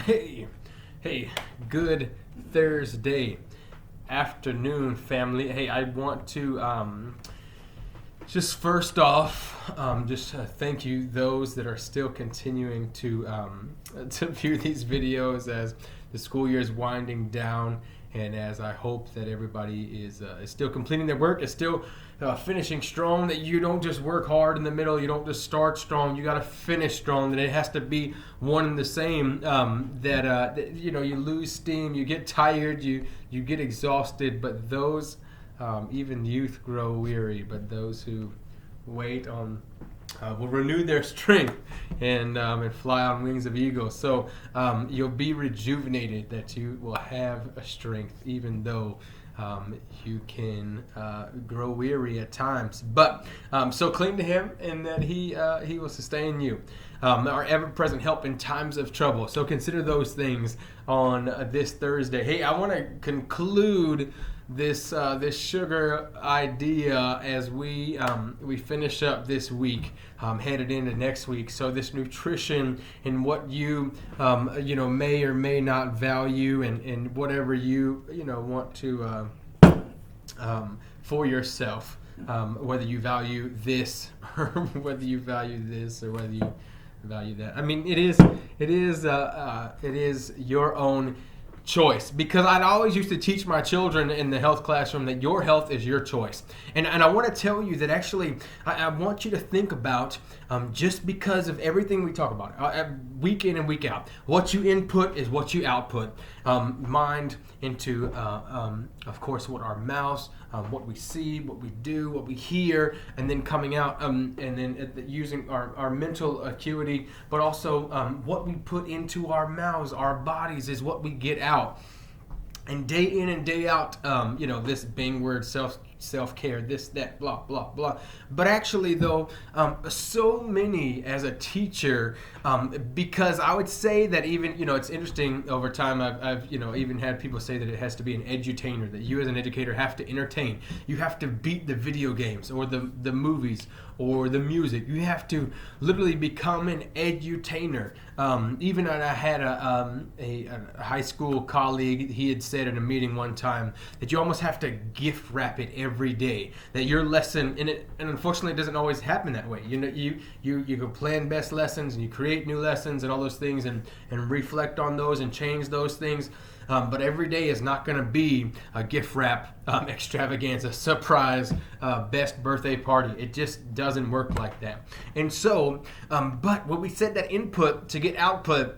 Hey, hey, good Thursday afternoon, family. Hey, I want to just first off, thank you those that are still continuing to view these videos as the school year is winding down, and as I hope that everybody is still completing their work, is still finishing strong. That you don't just work hard in the middle, you don't just start strong, you got to finish strong. That it has to be one and the same. That you lose steam, you get tired, you get exhausted, but those even youth grow weary, but those who wait on will renew their strength and fly on wings of eagles. So you'll be rejuvenated, that you will have a strength, even though you can grow weary at times. But so cling to Him, and that He will sustain you. Our ever-present help in times of trouble. So consider those things on this Thursday. Hey, I want to conclude this sugar idea as we finish up this week, headed into next week. So this nutrition and what you may or may not value, and whatever you want to for yourself, whether you value this or whether you value this or whether you value that. I mean, it is your own choice, because I'd always used to teach my children in the health classroom that your health is your choice. And I want to tell you that actually I want you to think about, just because of everything we talk about week in and week out, what you input is what you output. Mind into, of course, what our mouths, what we see, what we do, what we hear, and then coming out, and then using our mental acuity, but also what we put into our mouths, our bodies, is what we get out. And day in and day out, this bang word, self-care, this, that, blah, blah, blah. But actually, though, so many as a teacher, because I would say that even, it's interesting over time, I've even had people say that it has to be an edutainer, that you as an educator have to entertain. You have to beat the video games or the movies or the music. You have to literally become an edutainer. Even I had a high school colleague, he had said in a meeting one time that you almost have to gift wrap it every day. That your lesson, and unfortunately it doesn't always happen that way. You go plan best lessons, and you create new lessons and all those things, and reflect on those and change those things. But every day is not going to be a gift wrap extravaganza, surprise, best birthday party. It just doesn't work like that. And so, but when we said that input to get output,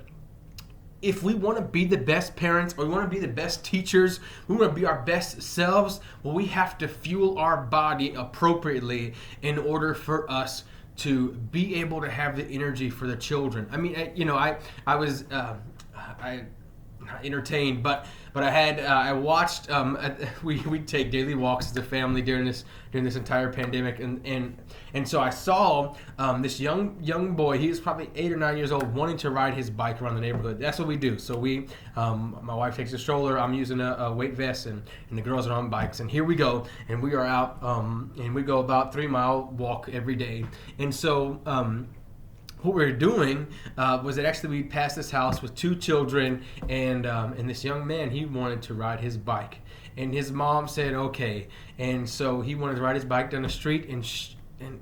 if we want to be the best parents, or we want to be the best teachers, we want to be our best selves, well, we have to fuel our body appropriately in order for us to be able to have the energy for the children. I mean, I was not entertained, but I watched. We take daily walks as a family during this entire pandemic, and so I saw this young boy. He was probably 8 or 9 years old, wanting to ride his bike around the neighborhood. That's what we do. So my wife takes a stroller. I'm using a weight vest, and the girls are on bikes. And here we go, and we are out, and we go about 3-mile walk every day. And so. What we were doing was that actually we passed this house with 2 children, and this young man, he wanted to ride his bike, and his mom said okay, and so he wanted to ride his bike down the street, and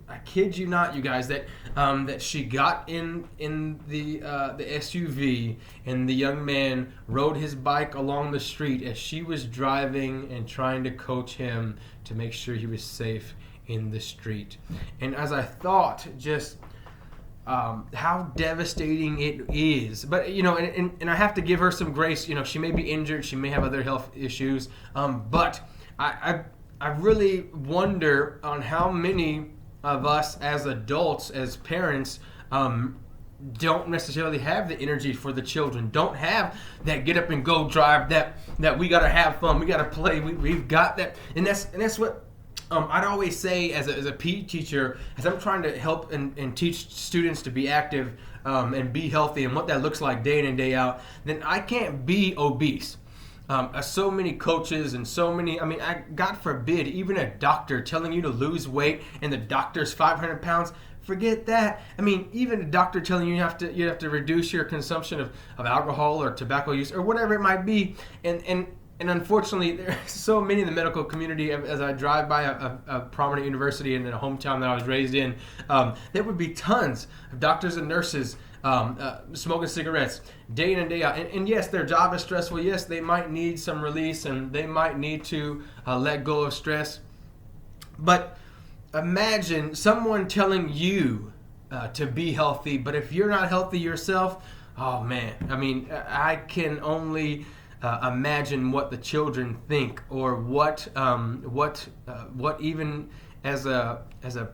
I kid you not, you guys, that she got in the SUV, and the young man rode his bike along the street as she was driving and trying to coach him to make sure he was safe in the street. And as I thought, just how devastating it is. But and I have to give her some grace. She may be injured, she may have other health issues, but I really wonder on how many of us as adults, as parents, don't necessarily have the energy for the children, don't have that get up and go drive, that we gotta have fun, we gotta play, we've got that, and that's what I'd always say as a PE teacher, as I'm trying to help and teach students to be active and be healthy, and what that looks like day in and day out, then I can't be obese. So many coaches and so many, God forbid, even a doctor telling you to lose weight, and the doctor's 500 pounds. Forget that. I mean, even a doctor telling you you have to reduce your consumption of alcohol or tobacco use or whatever it might be. And unfortunately, there are so many in the medical community. As I drive by a prominent university in a hometown that I was raised in, there would be tons of doctors and nurses smoking cigarettes day in and day out. And yes, their job is stressful. Yes, they might need some release and they might need to let go of stress. But imagine someone telling you to be healthy, but if you're not healthy yourself, oh man, I mean, I can only imagine what the children think, or what even as a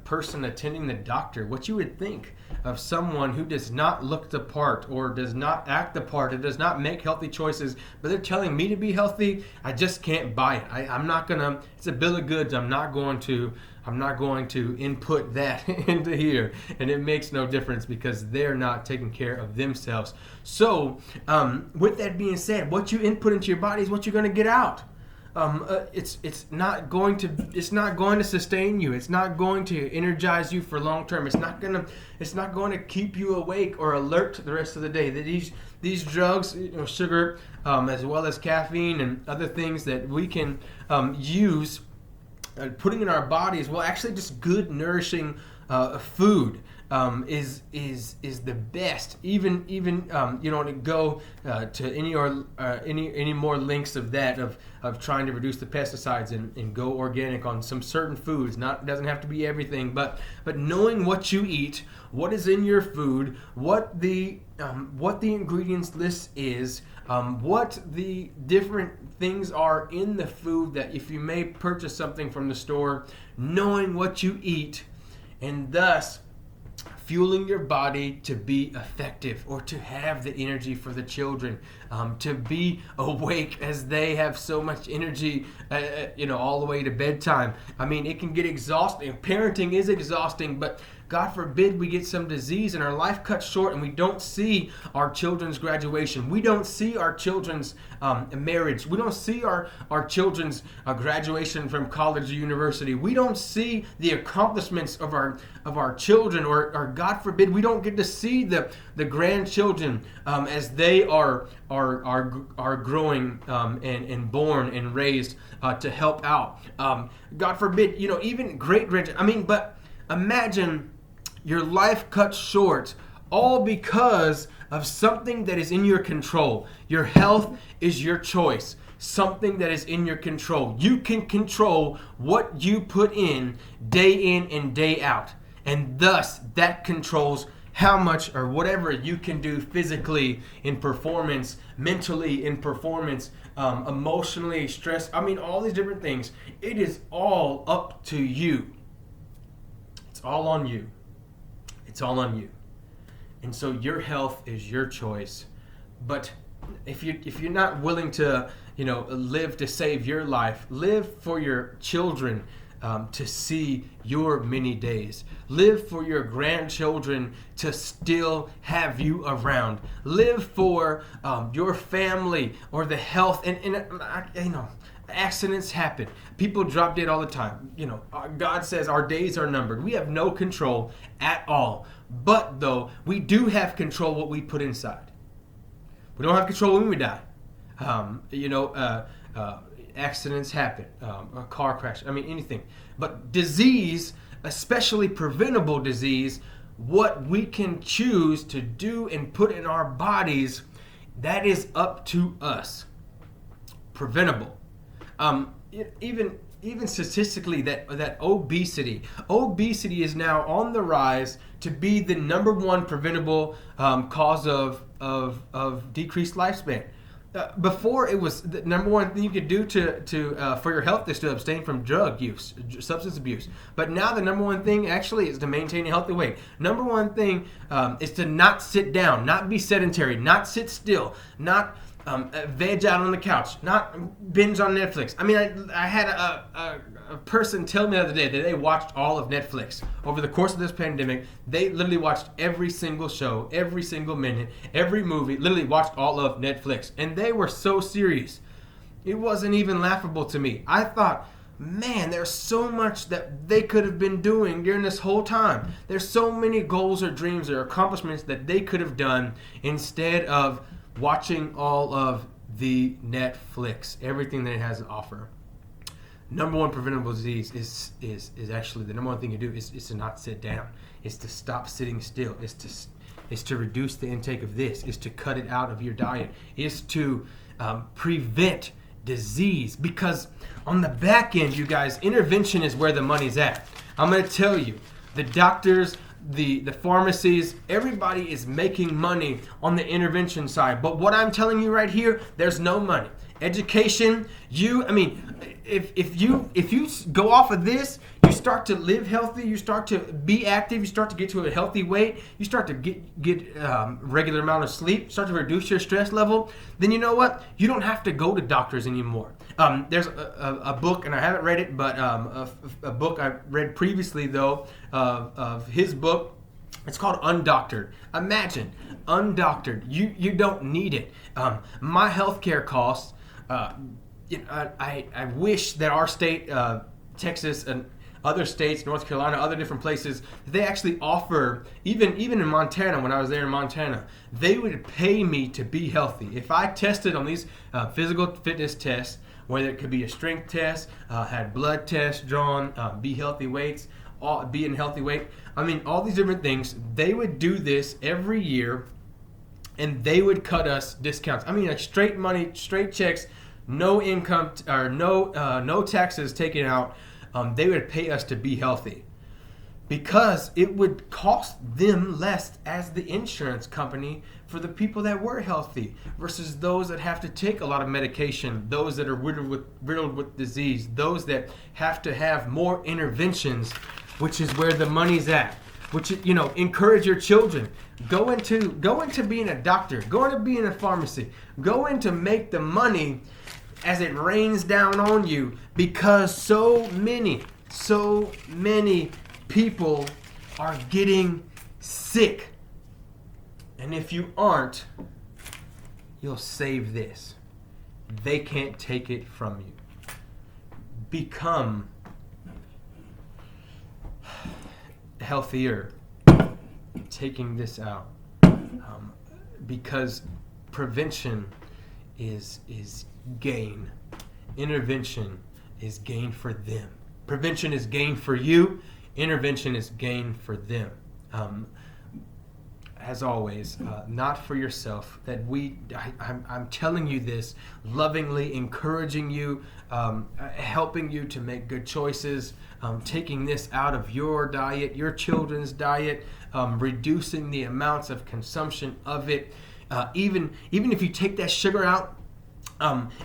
person attending the doctor, what you would think of someone who does not look the part or does not act the part, or does not make healthy choices, but they're telling me to be healthy. I just can't buy it. I'm not gonna. It's a bill of goods. I'm not going to input that into here, and it makes no difference because they're not taking care of themselves. So, with that being said, what you input into your body is what you're going to get out. It's not going to sustain you. It's not going to energize you for long term. It's not going to keep you awake or alert the rest of the day. These drugs, sugar, as well as caffeine and other things that we can use. Putting in our bodies, well, actually, just good, nourishing food is the best. Even to go to any more links of that of trying to reduce the pesticides and go organic on some certain foods. It doesn't have to be everything, but knowing what you eat, what is in your food, what the ingredients list is, what the different things are in the food, that if you may purchase something from the store, knowing what you eat, and thus fueling your body to be effective, or to have the energy for the children, to be awake as they have so much energy, all the way to bedtime. I mean, it can get exhausting. Parenting is exhausting, but God forbid we get some disease and our life cut short and we don't see our children's graduation. We don't see our children's marriage. We don't see our children's graduation from college or university. We don't see the accomplishments of our children, or God forbid we don't get to see the grandchildren as they are growing and born and raised to help out. God forbid, even great-grandchildren. I mean, but imagine your life cut short all because of something that is in your control. Your health is your choice. Something that is in your control. You can control what you put in and day out. And thus, that controls how much or whatever you can do physically in performance, mentally in performance, emotionally, stress. I mean, all these different things. It is all up to you. It's all on you. It's all on you. And so your health is your choice. But if you're not willing to, live to save your life, live for your children to see your many days. Live for your grandchildren to still have you around. Live for your family or the health. And accidents happen. People drop dead all the time. God says our days are numbered. We have no control at all. But though, we do have control what we put inside. We don't have control when we die. Accidents happen. A car crash. I mean, anything. But disease, especially preventable disease, what we can choose to do and put in our bodies, that is up to us. Preventable. Even statistically, that obesity is now on the rise to be the number one preventable cause of decreased lifespan. Before, it was the number one thing you could do to for your health is to abstain from drug use, substance abuse. But now the number one thing actually is to maintain a healthy weight. Number one thing is to not sit down, not be sedentary, not sit still, not veg out on the couch, not binge on Netflix. I mean, I had a person tell me the other day that they watched all of Netflix. Over the course of this pandemic, they literally watched every single show, every single minute, every movie, literally watched all of Netflix. And they were so serious. It wasn't even laughable to me. I thought, man, there's so much that they could have been doing during this whole time. There's so many goals or dreams or accomplishments that they could have done instead of watching all of the Netflix, everything that it has to offer. Number one preventable disease is actually the number one thing you do is to not sit down. It's to stop sitting still. It's to reduce the intake of this. It's to cut it out of your diet. It's to prevent disease, because on the back end, you guys, intervention is where the money's at. I'm going to tell you, the doctors, the pharmacies, everybody is making money on the intervention side. But what I'm telling you right here, there's no money. Education, if you go off of this, you start to live healthy, you start to be active, you start to get to a healthy weight, you start to get regular amount of sleep, start to reduce your stress level, then you know what? You don't have to go to doctors anymore. There's a book, and I haven't read it, but a book I read previously, though, of his book. It's called Undoctored. Imagine, undoctored. You don't need it. My healthcare costs, I wish that our state, Texas and other states, North Carolina, other different places, they actually offer, even in Montana, when I was there in Montana, they would pay me to be healthy. If I tested on these physical fitness tests, whether it could be a strength test, had blood tests drawn, be healthy weights, be in healthy weight, all these different things, they would do this every year, and they would cut us discounts. Like straight money, straight checks, no income or no taxes taken out. They would pay us to be healthy, because it would cost them less as the insurance company for the people that were healthy versus those that have to take a lot of medication, those that are riddled with disease, those that have to have more interventions, which is where the money's at. Which, encourage your children. Go into being a doctor. Go into being a pharmacy. Go into make the money as it rains down on you, because so many people are getting sick. And if you aren't, you'll save this. They can't take it from you. Become healthier, taking this out, because prevention is gain. Intervention is gain for them. Prevention is gain for you. Intervention is gain for them. As always, not for yourself. I'm telling you this lovingly, encouraging you, helping you to make good choices, taking this out of your diet, your children's diet, reducing the amounts of consumption of it. Even if you take that sugar out,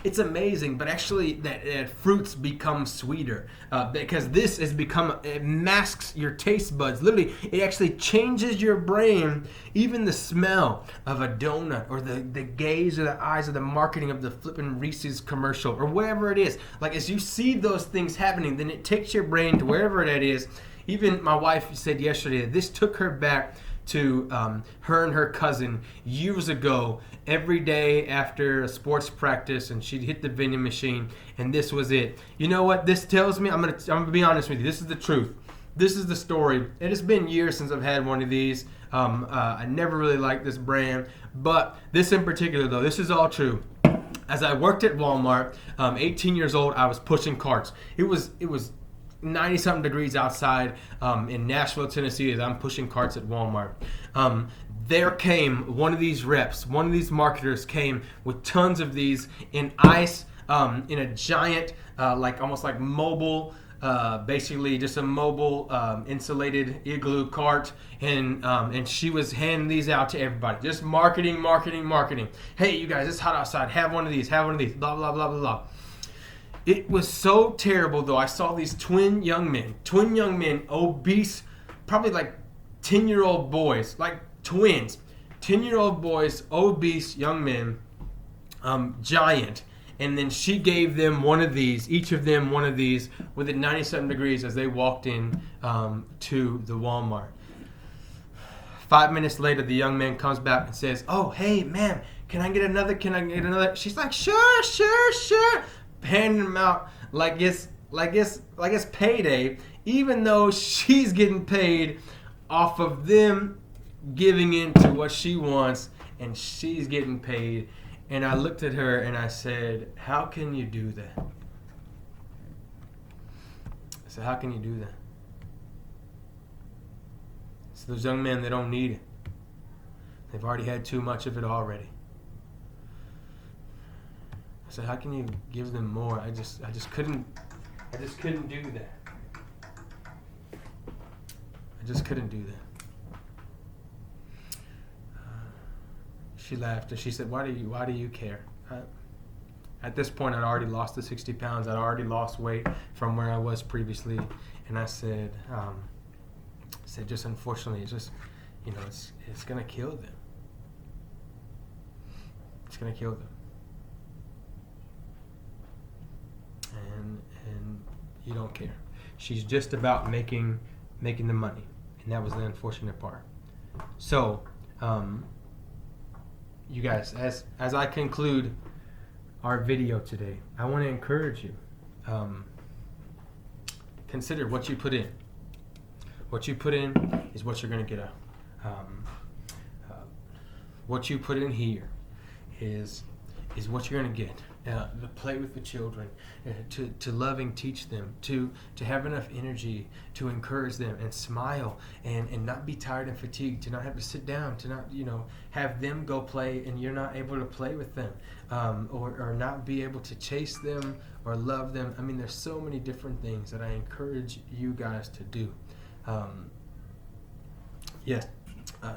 it's amazing, but actually that fruits become sweeter, because this has become, it masks your taste buds. Literally, it actually changes your brain. Even the smell of a donut, or the gaze or the eyes of the marketing of the flippin' Reese's commercial, or whatever it is. Like, as you see those things happening, then it takes your brain to wherever that is. Even my wife said yesterday that this took her back to her and her cousin years ago, every day after a sports practice, and she'd hit the vending machine, and this was it. You know what this tells me? I'm gonna be honest with you. This is the truth. This is the story. It has been years since I've had one of these. I never really liked this brand, but this in particular, though, this is all true. As I worked at Walmart, 18 years old, I was pushing carts. It was 90-something degrees outside in Nashville, Tennessee, as I'm pushing carts at Walmart. There came one of these reps, one of these marketers came with tons of these in ice, in a giant, almost like mobile, basically just a mobile insulated igloo cart, and she was handing these out to everybody. Just marketing. Hey, you guys, it's hot outside. Have one of these. Blah, blah, blah, blah, blah. It was so terrible, though. I saw these twin young men, obese, probably like 10-year-old boys, like twins, 10-year-old boys, obese young men, giant. And then she gave them one of these, each of them one of these, with it 97 degrees as they walked in to the Walmart. 5 minutes later, the young man comes back and says, "Oh, hey, ma'am, can I get another? She's like, sure. Handing them out like it's it's payday, even though she's getting paid off of them giving into what she wants, and she's getting paid. And I looked at her and I said, how can you do that? I said, how can you do that? So those young men, they don't need it. They've already had too much of it already. I said, how can you give them more? I just couldn't do that. I just couldn't do that. She laughed and she said, why do you care? At this point, I'd already lost the 60 pounds. I'd already lost weight from where I was previously. And I said, just unfortunately, it's going to kill them. It's going to kill them. And you don't care. She's just about making the money. And that was the unfortunate part. So, you guys, as I conclude our video today, I want to encourage you. Consider what you put in. What you put in is what you're going to get out. What you put in here is what you're going to get. To play with the children, to love and teach them, to have enough energy to encourage them and smile and not be tired and fatigued, to not have to sit down, to not have them go play and you're not able to play with them, or not be able to chase them or love them. I mean, there's so many different things that I encourage you guys to do. Yes,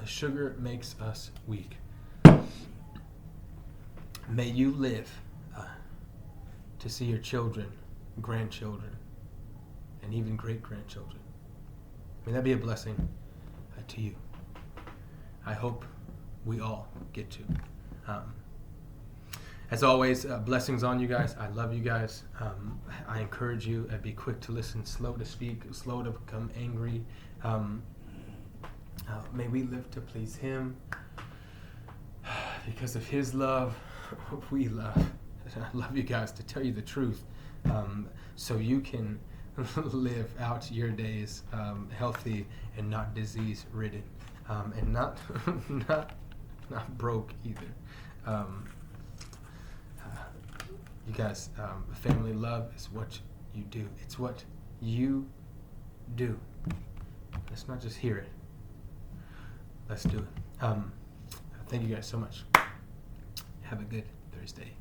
sugar makes us weak. May you live to see your children, grandchildren, and even great-grandchildren. May that be a blessing to you. I hope we all get to. As always, blessings on you guys. I love you guys. I encourage you, be quick to listen, slow to speak, slow to become angry. May we live to please Him. Because of His love, we love. I love you guys, to tell you the truth, so you can live out your days healthy and not disease-ridden, and not broke either. You guys, family love is what you do. It's what you do. Let's not just hear it. Let's do it. Thank you guys so much. Have a good Thursday.